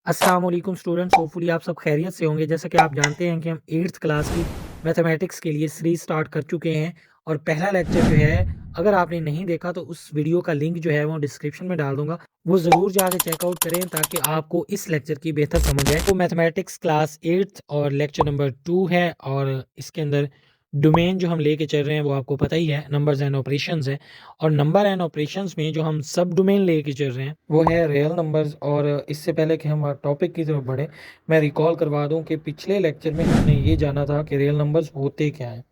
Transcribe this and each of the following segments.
अस्सलाम वालेकुम students, hopefully आप सब खैरियत से होंगे। जैसा कि आप जानते हैं कि हम 8th क्लास की मैथमेटिक्स के लिए सीरीज स्टार्ट कर चुके हैं और पहला लेक्चर जो है, अगर आपने नहीं देखा तो उस वीडियो का लिंक जो है वो डिस्क्रिप्शन में डाल दूंगा। वो ज़रूर जाके चेकआउट करें ताकि आपको इस लेक्चर की बेहतर समझ आए। तो मैथमेटिक्स क्लास 8th और लेक्चर नंबर 2 है और इसके अंदर डोमेन जो हम लेके चल रहे हैं वो आपको पता ही है, नंबर्स एंड ऑपरेशंस है। और नंबर एंड ऑपरेशंस में जो हम सब डोमेन लेके चल रहे हैं वो है रियल नंबर्स। और इससे पहले कि हम टॉपिक की तरफ बढ़े, मैं रिकॉल करवा दूं कि पिछले लेक्चर में हमने ये जाना था कि रियल नंबर्स होते क्या हैं।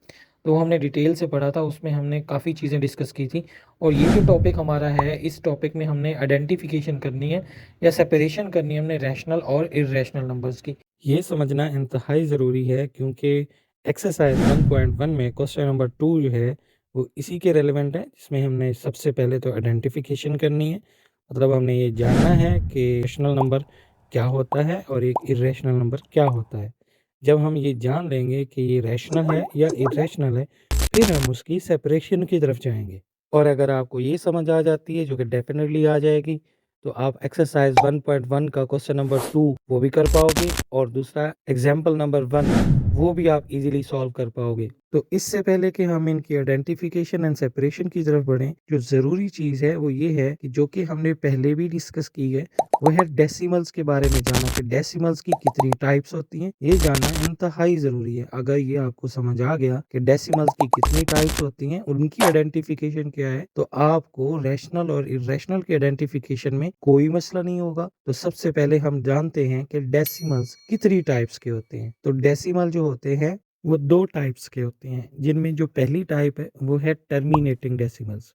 तो हमने डिटेल से पढ़ा था, उसमें हमने काफ़ी चीज़ें डिस्कस की थी। और ये जो टॉपिक हमारा है, इस टॉपिक में हमने आइडेंटिफिकेशन करनी है या सेपरेशन करनी है हमने रैशनल और इरेशनल नंबर्स की। ये समझना इंतहाई ज़रूरी है क्योंकि एक्सरसाइज 1.1 में क्वेश्चन नंबर 2 जो है वो इसी के रेलेवेंट है, जिसमें हमने सबसे पहले तो आइडेंटिफिकेशन करनी है। मतलब हमने ये जानना है कि रैशनल नंबर क्या होता है और एक इरेशनल नंबर क्या होता है। जब हम ये जान लेंगे कि ये रैशनल है या इरेशनल है, फिर हम उसकी सेपरेशन की तरफ जाएंगे। और अगर आपको ये समझ आ जाती है, जो कि डेफिनेटली आ जाएगी, तो आप एक्सरसाइज 1.1 का क्वेश्चन नंबर 2 वो भी कर पाओगे और दूसरा एग्जाम्पल नंबर 1 वो भी आप इजीली सॉल्व कर पाओगे। तो इससे पहले कि हम इनकी आइडेंटिफिकेशन एंड सेपरेशन की तरफ बढ़ें, जो ज़रूरी चीज़ है वो ये है कि जो कि हमने पहले भी डिस्कस की है, वो है डेसिमल्स के बारे में जानना कि डेसिमल्स की कितनी टाइप्स होती हैं। ये जानना इंतहाई ज़रूरी है। अगर ये आपको समझ आ गया कि डेसिमल्स की कितनी टाइप्स होती हैं, उनकी आइडेंटिफिकेशन क्या है, तो आपको रैशनल और इरेशनल के आइडेंटिफिकेशन में कोई मसला नहीं होगा। तो सबसे पहले हम जानते हैं कि डेसिमल्स कितनी टाइप्स के होते हैं। तो डेसिमल जो होते हैं वो दो टाइप्स के होते हैं, जिनमें जो पहली टाइप है वो है टर्मिनेटिंग डेसिमल्स।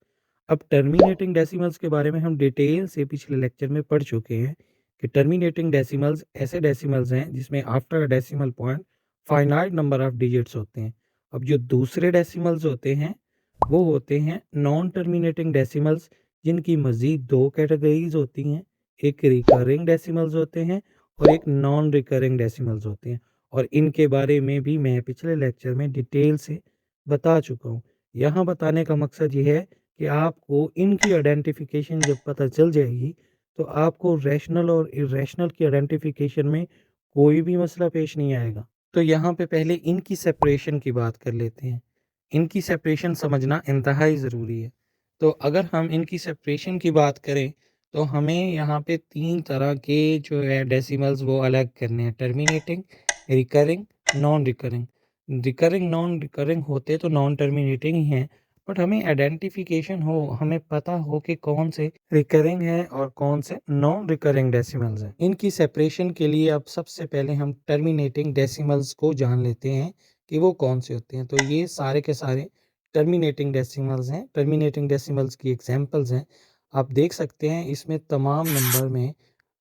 अब टर्मिनेटिंग डेसिमल्स के बारे में हम डिटेल से पिछले लेक्चर में पढ़ चुके हैं कि टर्मिनेटिंग डेसिमल्स ऐसे डेसिमल्स हैं जिसमें after decimal point finite number of digits होते हैं। अब जो दूसरे डेसिमल्स होते हैं वो होते हैं नॉन टर्मिनेटिंग डेसिमल्स, जिनकी मज़ीद दो कैटेगरीज होती हैं। एक रिकरिंग डेसिमल्स होते हैं और एक नॉन रिकरिंग डेसिमल्स होते हैं। और इनके बारे में भी मैं पिछले लेक्चर में डिटेल से बता चुका हूँ। यहाँ बताने का मकसद ये है कि आपको इनकी आइडेंटिफिकेशन जब पता चल जाएगी, तो आपको रैशनल और इरेशनल की आइडेंटिफिकेशन में कोई भी मसला पेश नहीं आएगा। तो यहाँ पे पहले इनकी सेपरेशन की बात कर लेते हैं। इनकी सेपरेशन समझना इंतहाई ज़रूरी है। तो अगर हम इनकी सेपरेशन की बात करें, तो हमें यहाँ पे 3 तरह के जो है डेसिमल्स वो अलग करने हैं: terminating, recurring, non recurring. Recurring, non recurring होते तो नॉन टर्मिनेटिंग ही हैं, बट हमें आइडेंटिफिकेशन हो, हमें पता हो कि कौन से रिकरिंग है और कौन से नॉन रिकरिंग डेसिमल्स हैं। इनकी सेपरेशन के लिए अब सबसे पहले हम टर्मिनेटिंग डेसिमल्स को जान लेते हैं कि वो कौन से होते हैं। तो ये सारे के सारे टर्मिनेटिंग डेसिमल्स हैं। टर्मिनेटिंग डेसिमल्स की एग्जांपल्स हैं, आप देख सकते हैं इसमें तमाम नंबर में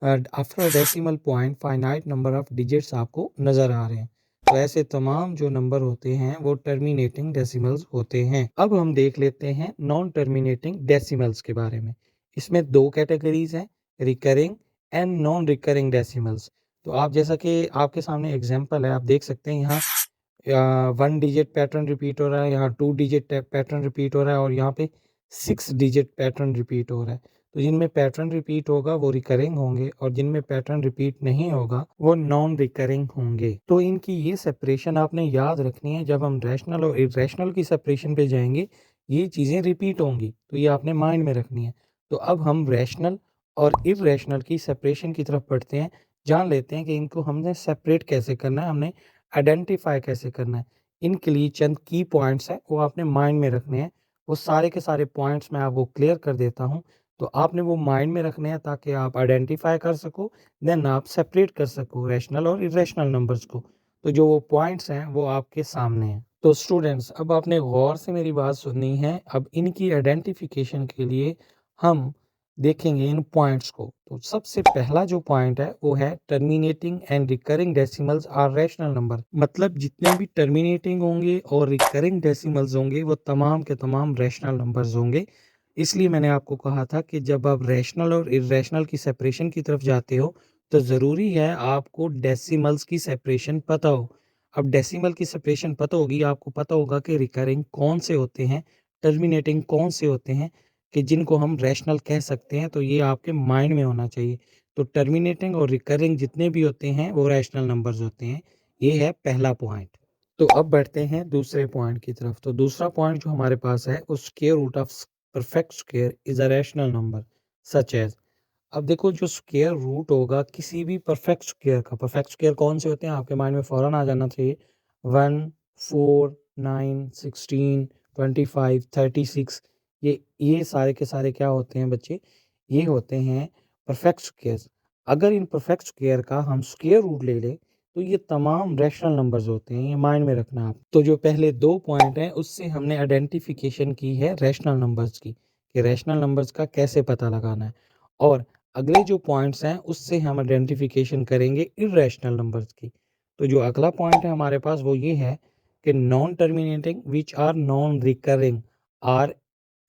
after decimal point finite number of digits आपको नज़र आ रहे हैं। तो ऐसे तमाम जो नंबर होते हैं वो टर्मिनेटिंग डेसिमल्स होते हैं। अब हम देख लेते हैं नॉन टर्मिनेटिंग डेसिमल्स के बारे में। इसमें दो कैटेगरीज हैं: recurring and non recurring decimals. तो आप जैसा कि आपके सामने एग्जांपल है, आप देख सकते हैं यहाँ 1 डिजिट पैटर्न रिपीट हो रहा है, यहाँ 2 डिजिट पैटर्न रिपीट हो रहा है और यहाँ पे 6 डिजिट पैटर्न रिपीट हो रहा है। तो जिनमें पैटर्न रिपीट होगा वो रिकरिंग होंगे और जिनमें पैटर्न रिपीट नहीं होगा वो नॉन रिकरिंग होंगे। तो इनकी ये सेपरेशन आपने याद रखनी है। जब हम रैशनल और इरेशनल की सेपरेशन पे जाएंगे, ये चीज़ें रिपीट होंगी, तो ये आपने माइंड में रखनी है। तो अब हम रैशनल और इरेशनल की सेपरेशन की तरफ बढ़ते हैं, जान लेते हैं कि इनको हमने सेपरेट कैसे करना है, हमने आइडेंटिफाई कैसे करना है। इनके लिए चंद की पॉइंट्स हैं, वो आपने माइंड में रखने हैं। वो सारे के सारे पॉइंट्स मैं आपको क्लियर कर देता हूँ, तो आपने वो माइंड में रखने हैं ताकि आप आइडेंटिफाई कर सको, देन आप सेपरेट कर सको रैशनल और इरेशनल नंबर्स को। तो जो वो पॉइंट्स हैं वो आपके सामने हैं। तो स्टूडेंट्स, अब आपने गौर से मेरी बात सुननी है। अब इनकी आइडेंटिफिकेशन के लिए हम देखेंगे इन पॉइंट्स को। तो सबसे पहला जो पॉइंट है वो है terminating and recurring decimals are rational number. मतलब जितने भी टर्मिनेटिंग होंगे और रिकरिंग डेसिमल्स होंगे वो तमाम के तमाम रैशनल नंबर्स होंगे। इसलिए मैंने आपको कहा था कि जब आप रैशनल और इरेशनल की सेपरेशन की तरफ जाते हो, तो ज़रूरी है आपको डेसिमल्स की सेपरेशन पता हो। अब डेसिमल की सेपरेशन पता होगी, आपको पता होगा कि रिकरिंग कौन से होते हैं, टर्मिनेटिंग कौन से होते हैं, कि जिनको हम रैशनल कह सकते हैं। तो ये आपके माइंड में होना चाहिए। तो टर्मिनेटिंग और रिकरिंग जितने भी होते हैं वो रैशनल नंबर्स होते हैं। ये है पहला पॉइंट। तो अब बढ़ते हैं दूसरे पॉइंट की तरफ। तो दूसरा पॉइंट जो हमारे पास है, उस square root of perfect square is a rational number such as. अब देखो, जो स्क्वायर रूट होगा किसी भी परफेक्ट स्क्वायर का, परफेक्ट स्क्वायर कौन से होते हैं आपके माइंड में फ़ौरन आ जाना चाहिए, 1, 4, 9, 16, 25, 36। ये सारे के सारे क्या होते हैं बच्चे, ये होते हैं परफेक्ट स्क्वायर्स। अगर इन परफेक्ट स्क्वायर का हम स्क्वायर रूट ले लें तो ये तमाम रैशनल नंबर्स होते हैं, ये माइंड में रखना आप। तो जो पहले 2 पॉइंट हैं उससे हमने आइडेंटिफिकेशन की है रैशनल नंबर्स की, कि रैशनल नंबर्स का कैसे पता लगाना है। और अगले जो पॉइंट्स हैं उससे हम आइडेंटिफिकेशन करेंगे इर्रेशनल नंबर्स की। तो जो अगला पॉइंट है हमारे पास वो ये है कि non terminating which are non recurring are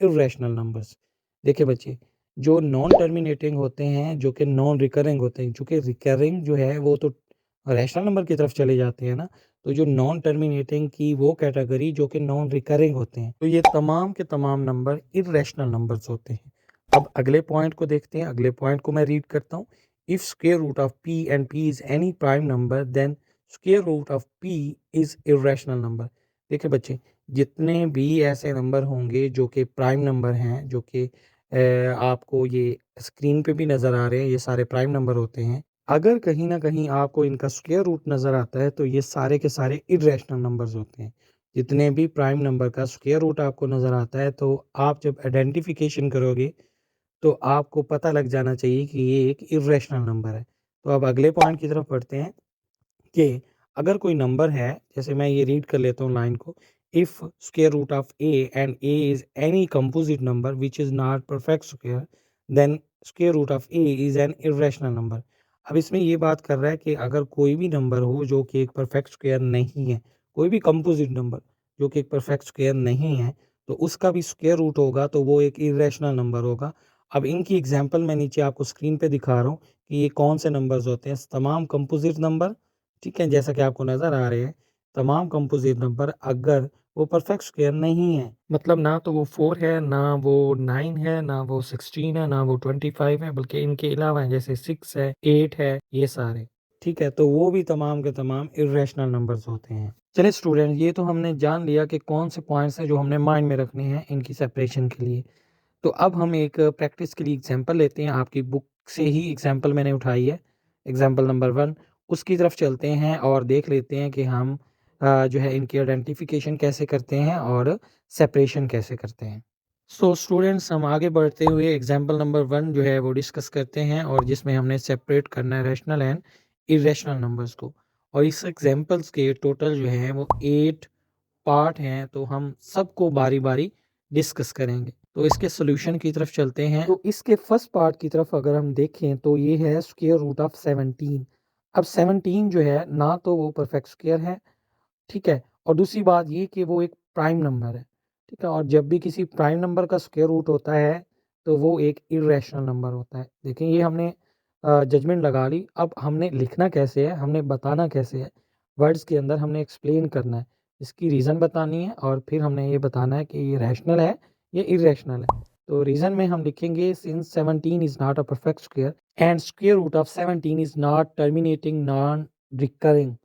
irrational numbers. देखिए बच्चे, जो नॉन टर्मिनेटिंग होते हैं, जो कि नॉन रिकरिंग होते हैं, चूँकि रिकरिंग जो है वो तो रैशनल नंबर की तरफ चले जाते हैं ना, तो जो नॉन टर्मिनेटिंग की वो कैटेगरी जो कि नॉन रिकरिंग होते हैं, तो ये तमाम के तमाम नंबर इर्रेशनल नंबर्स होते हैं। अब अगले पॉइंट को देखते हैं। अगले पॉइंट को मैं रीड करता हूँ। If square root of p and p is any prime number then square root of p is irrational number. देखिए बच्चे, जितने भी ऐसे नंबर होंगे जो कि प्राइम नंबर हैं, जो कि आपको ये स्क्रीन पे भी नज़र आ रहे हैं, ये सारे प्राइम नंबर होते हैं। अगर कहीं न कहीं आपको इनका स्क्वायर रूट नज़र आता है तो ये सारे के सारे इर्रेशनल नंबर्स होते हैं। जितने भी प्राइम नंबर का स्क्वायर रूट आपको नज़र आता है तो आप जब आइडेंटिफिकेशन करोगे तो आपको पता लग जाना चाहिए कि ये एक इर्रेशनल नंबर है। तो अब अगले पॉइंट की तरफ बढ़ते हैं कि अगर कोई नंबर है, जैसे मैं ये रीड कर लेता हूँ लाइन को, if square root of A and A is any composite number which is not perfect square then square root of A is an irrational number. अब इसमें ये बात कर रहा है कि अगर कोई भी नंबर हो जो कि एक परफेक्ट स्क्वायर नहीं है, कोई भी कंपोजिट नंबर जो कि एक परफेक्ट स्क्वायर नहीं है, तो उसका भी स्क्वायर रूट होगा तो वो एक इर्रेशनल नंबर होगा। अब इनकी एग्जाम्पल मैं नीचे आपको स्क्रीन पे दिखा रहा हूँ कि ये कौन से नंबर्स होते हैं। तमाम कंपोजिट नंबर, ठीक है, जैसा कि आपको नज़र आ रहे हैं, तमाम कंपोजिट नंबर अगर वो परफेक्ट स्क्वायर नहीं है, मतलब ना तो वो 4 है, ना वो 9 है, ना वो 16 है, ना वो 25 है, बल्कि इनके अलावा हैं, जैसे 6 है, 8 है, ये सारे, ठीक है, तो वो भी तमाम के तमाम इर्रेशनल नंबर्स होते हैं। चलिए स्टूडेंट, ये तो हमने जान लिया कि कौन से पॉइंट्स हैं जो हमने माइंड में रखने हैं इनकी सेपरेशन के लिए। तो अब हम एक प्रैक्टिस के लिए एग्जांपल लेते हैं। आपकी बुक से ही एग्जांपल मैंने उठाई है, एग्जांपल नंबर 1, उसकी तरफ चलते हैं और देख लेते हैं कि हम जो है इनकी आइडेंटिफिकेशन कैसे करते हैं और सेपरेशन कैसे करते हैं। सो स्टूडेंट्स, हम आगे बढ़ते हुए एग्जांपल नंबर 1 जो है वो डिस्कस करते हैं, और जिसमें हमने सेपरेट करना है रैशनल एंड इर्रेशनल नंबर्स को। और इस एग्जांपल्स के टोटल जो है वो 8 पार्ट हैं, तो हम सबको बारी-बारी डिस्कस करेंगे। तो इसके सॉल्यूशन की तरफ चलते हैं। तो इसके फर्स्ट पार्ट की तरफ अगर हम देखें तो ये है स्क्वायर रूट ऑफ 17। अब 17 जो है, ना तो वो परफेक्ट स्क्वायर है, ठीक है? और दूसरी बात ये कि वो एक प्राइम नंबर है, ठीक है? और जब भी किसी प्राइम नंबर का स्क्वायर रूट होता है, तो वो एक इर्रेशनल नंबर होता है। देखें, ये हमने जजमेंट लगा ली। अब हमने लिखना कैसे है, हमने बताना कैसे है, वर्ड्स के अंदर हमने एक्सप्लेन करना है, इसकी रीज़न बतानी है, और फिर हमने ये बताना है कि ये रैशनल है, ये इर्रेशनल है। तो रीज़न में हम लिखेंगे, since 17 is not a perfect square and square root of 17 is not terminating non recurring,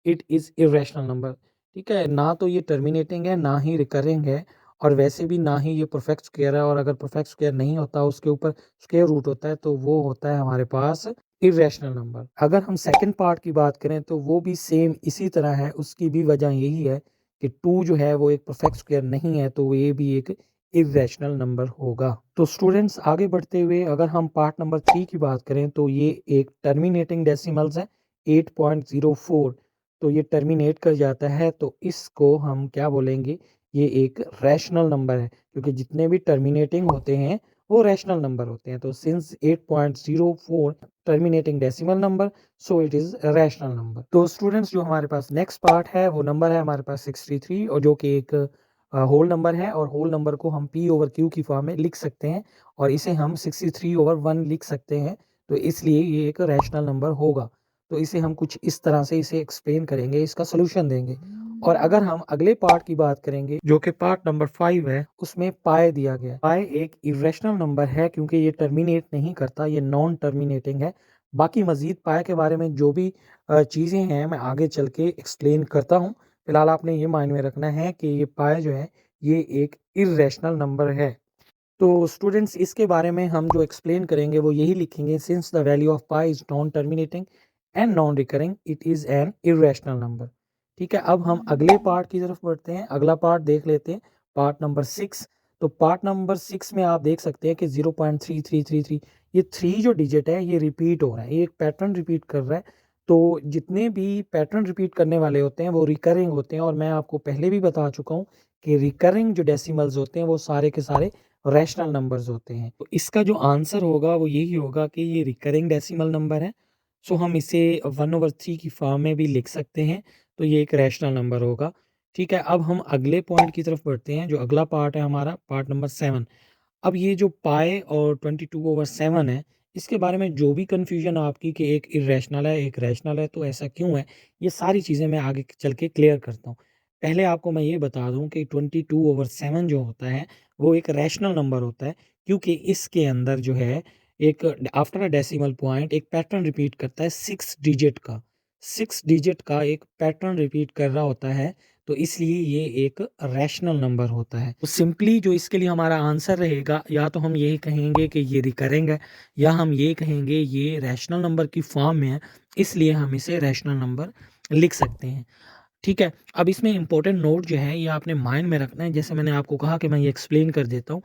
it is irrational number. ठीक है? ना तो ये टर्मिनेटिंग है, ना ही रिकरिंग है, और वैसे भी ना ही ये परफेक्ट स्क्वायर है, और अगर परफेक्ट स्क्वायर नहीं होता, उसके ऊपर स्क्वायर रूट होता है, तो वो होता है हमारे पास इर्रेशनल नंबर। अगर हम सेकंड पार्ट की बात करें तो वो भी सेम इसी तरह है। उसकी भी वजह यही है कि 2 जो है वो एक परफेक्ट स्क्वायर नहीं है, तो ये भी एक इर्रेशनल नंबर होगा। तो स्टूडेंट्स, आगे बढ़ते हुए अगर हम पार्ट नंबर 3 की बात करें तो ये एक टर्मिनेटिंग डेसिमल्स है, 8.04। तो ये टर्मिनेट कर जाता है, तो इसको हम क्या बोलेंगे, ये एक रैशनल नंबर है, क्योंकि जितने भी टर्मिनेटिंग होते हैं वो रैशनल नंबर होते हैं। तो since 8.04 terminating decimal number, so it is rational number. तो स्टूडेंट्स, जो हमारे पास नेक्स्ट पार्ट है वो नंबर है हमारे पास 63, और जो कि एक होल नंबर है, और होल नंबर को हम p ओवर q की फॉर्म में लिख सकते हैं, और इसे हम 63 ओवर 1 लिख सकते हैं, तो इसलिए ये एक रैशनल नंबर होगा। तो इसे हम कुछ इस तरह से इसे एक्सप्लेन करेंगे, इसका सॉल्यूशन देंगे। और अगर हम अगले पार्ट की बात करेंगे जो कि पार्ट नंबर 5 है, उसमें पाई दिया गया है। पाई एक इरेशनल नंबर है क्योंकि ये टर्मिनेट नहीं करता, ये नॉन टर्मिनेटिंग है, बाकी मज़ीद पाई के बारे में जो भी चीज़ें हैं मैं आगे चल के एक्सप्लेन करता हूँ। फ़िलहाल आपने ये माइंड में रखना है कि ये पाई जो है ये एक इर्रेशनल नंबर है। तो स्टूडेंट्स इसके बारे में हम जो एक्सप्लेन करेंगे वो यही लिखेंगे, since the value of pi is non terminating and non recurring it is an irrational number. ठीक है, अब हम अगले पार्ट की तरफ बढ़ते हैं। अगला पार्ट देख लेते हैं, पार्ट नंबर 6। तो पार्ट नंबर 6 में आप देख सकते हैं कि 0.3333 ये 3 जो डिजिट है ये रिपीट हो रहा है, ये एक पैटर्न रिपीट कर रहा है। तो जितने भी पैटर्न रिपीट करने वाले होते हैं वो रिकरिंग होते हैं, और मैं आपको पहले भी बता चुका हूँ कि रिकरिंग जो डेसिमल्स होते हैं वो सारे के सारे रैशनल नंबर्स होते हैं। तो इसका जो आंसर होगा वो यही होगा कि ये रिकरिंग डेसिमल नंबर है। सो हम इसे 1/3 की फॉर्म में भी लिख सकते हैं, तो ये एक रैशनल नंबर होगा। ठीक है, अब हम अगले पॉइंट की तरफ बढ़ते हैं, जो अगला पार्ट है हमारा, पार्ट नंबर 7। अब ये जो पाई और 22/7 है, इसके बारे में जो भी कन्फ्यूजन आपकी कि एक इर्रेशनल है, एक रैशनल है, तो ऐसा क्यों है? ये सारी चीज़ें मैं आगे चल के क्लियर करता हूँ। पहले आपको मैं ये बता दूँ कि 22/7 जो होता है, वो एक रैशनल नंबर होता है, क्योंकि इसके अंदर जो है एक आफ्टर अ डेसिमल पॉइंट एक पैटर्न रिपीट करता है 6 डिजिट का। 6 डिजिट का एक पैटर्न रिपीट कर रहा होता है, तो इसलिए ये एक रैशनल नंबर होता है। तो सिंपली जो इसके लिए हमारा आंसर रहेगा, या तो हम यही कहेंगे कि ये रिकरिंग है, या हम ये कहेंगे ये रैशनल नंबर की फॉर्म में है, इसलिए हम इसे रैशनल नंबर लिख सकते हैं। ठीक है, अब इसमें इम्पोर्टेंट नोट जो है ये आपने माइंड में रखना है। जैसे मैंने आपको कहा कि मैं ये एक्सप्लेन कर देता हूँ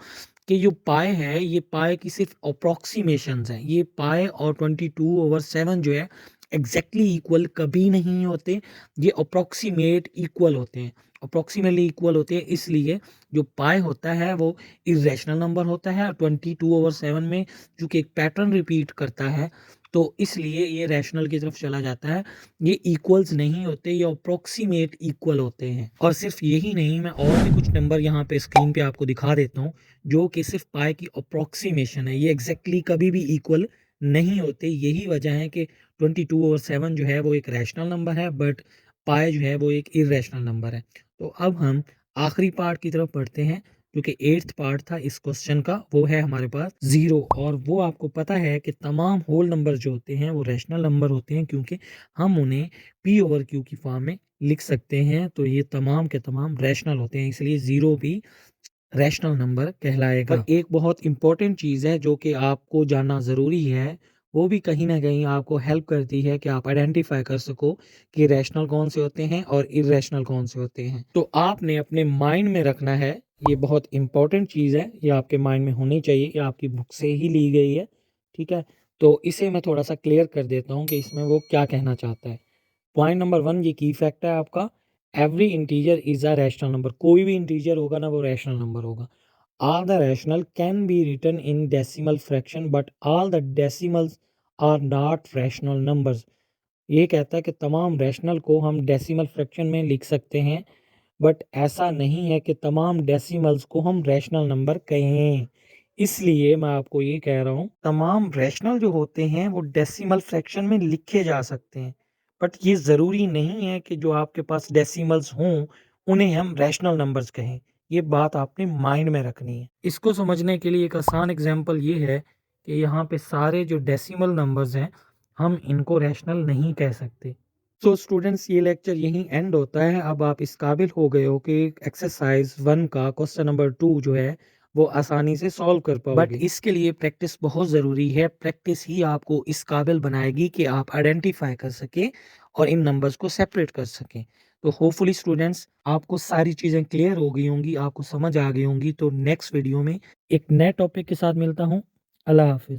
कि जो पाई है, ये पाई की सिर्फ अप्रोक्सीमेशंस हैं। ये पाई और 22/7 जो है एग्जैक्टली इक्वल कभी नहीं होते, ये अप्रोक्सीमेट इक्वल होते हैं, अप्रोक्सीमेटली इक्वल होते हैं। इसलिए जो पाई होता है वो इरेशनल नंबर होता है, और 22/7 में चूँकि एक पैटर्न रिपीट करता है, तो इसलिए ये रैशनल की तरफ चला जाता है। ये इक्वल्स नहीं होते, ये अप्रोक्सीमेट इक्वल होते हैं। और सिर्फ यही नहीं, मैं और भी कुछ नंबर यहाँ पे स्क्रीन पे आपको दिखा देता हूँ, जो कि सिर्फ पाई की अप्रोक्सीमेशन है, ये एग्जैक्टली कभी भी इक्वल नहीं होते। यही वजह है कि 22/7 जो है वो एक रैशनल नंबर है, बट पाई जो है वो एक इरेशनल नंबर है। तो अब हम आखिरी पार्ट की तरफ बढ़ते हैं, क्योंकि 8th पार्ट था इस क्वेश्चन का, वो है हमारे पास 0। और वो आपको पता है कि तमाम होल नंबर जो होते हैं वो रैशनल नंबर होते हैं, क्योंकि हम उन्हें P/Q की फॉर्म में लिख सकते हैं। तो ये तमाम के तमाम रैशनल होते हैं, इसलिए 0 भी रैशनल नंबर कहलाएगा। और एक बहुत इंपॉर्टेंट चीज़ है जो कि आपको जानना ज़रूरी है, वो भी कहीं न कहीं आपको हेल्प करती है कि आप आइडेंटिफ़ाई कर सको कि रैशनल कौन से होते हैं और इर्रेशनल कौन से होते हैं। तो आपने अपने माइंड में रखना है, ये बहुत इंपॉर्टेंट चीज़ है, ये आपके माइंड में होनी चाहिए, ये आपकी बुक से ही ली गई है, ठीक है? तो इसे मैं थोड़ा-सा क्लियर कर देता हूँ कि इसमें वो क्या कहना चाहता है। पॉइंट नंबर 1 ये की फैक्ट है आपका, every integer is a rational number. कोई भी इंटीजर होगा ना वो रैशनल नंबर होगा। All the rational can be written in decimal fraction but all the decimals are not rational numbers। ये कहता है कि तमाम रैशनल को हम डेसिमल फ्रैक्शन में लिख सकते हैं, बट ऐसा नहीं है कि तमाम डेसिमल्स को हम रैशनल नंबर कहें। इसलिए मैं आपको ये कह रहा हूँ, तमाम रैशनल जो होते हैं वो डेसिमल फ्रैक्शन में लिखे जा सकते हैं, बट ये ज़रूरी नहीं है कि जो आपके पास डेसिमल्स हों उन्हें हम रैशनल नंबर्स कहें। ये बात आपने माइंड में रखनी है। इसको समझने के लिए एक आसान एग्जांपल ये है कि यहाँ पे सारे जो डेसिमल नंबर्स हैं हम इनको रैशनल नहीं कह सकते। सो स्टूडेंट्स ये लेक्चर यहीं एंड होता है। अब आप इस काबिल हो गए हो कि एक्सरसाइज 1 का क्वेश्चन नंबर 2 जो है वो आसानी से सॉल्व कर पाओगे। बट इसके लिए प्रैक्टिस बहुत ज़रूरी है। प्रैक्टिस ही आपको इस काबिल बनाएगी कि आप आइडेंटिफाई कर सकें और इन नंबर्स को सेपरेट कर सकें। तो होपफुली स्टूडेंट्स आपको सारी चीज़ें क्लियर हो गई होंगी, आपको समझ आ गई होंगी। तो नेक्स्ट वीडियो में एक नए टॉपिक के साथ मिलता हूँ। अल्लाह हाफिज़।